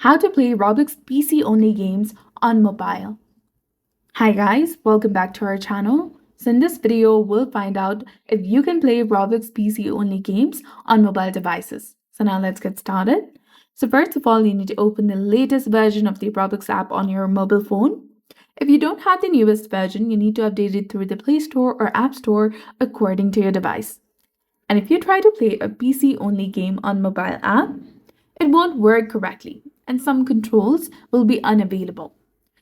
How to play Roblox PC-only games on mobile. Hi guys, welcome back to our channel. So in this video, we'll find out if you can play Roblox PC-only games on mobile devices. So now let's get started. So first of all, you need to open the latest version of the Roblox app on your mobile phone. If you don't have the newest version, you need to update it through the Play Store or App Store according to your device. And if you try to play a PC-only game on mobile app, it won't work correctly and some controls will be unavailable.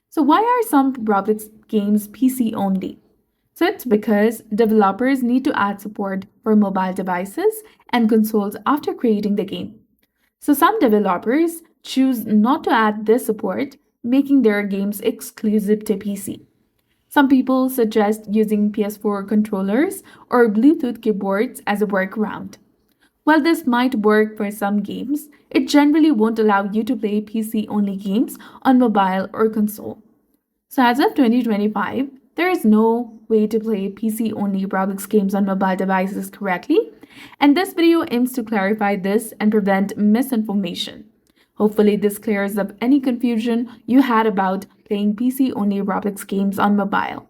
So why are some Roblox games PC only? So it's because developers need to add support for mobile devices and consoles after creating the game. So some developers choose not to add this support, making their games exclusive to PC. Some people suggest using PS4 controllers or Bluetooth keyboards as a workaround. While this might work for some games, it generally won't allow you to play PC-only games on mobile or console. So as of 2025, there is no way to play PC-only Roblox games on mobile devices correctly, and this video aims to clarify this and prevent misinformation. Hopefully this clears up any confusion you had about playing PC-only Roblox games on mobile.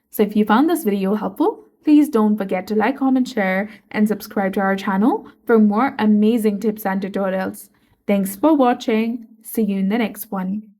So if you found this video helpful, please don't forget to like, comment, share, and subscribe to our channel for more amazing tips and tutorials. Thanks for watching. See you in the next one.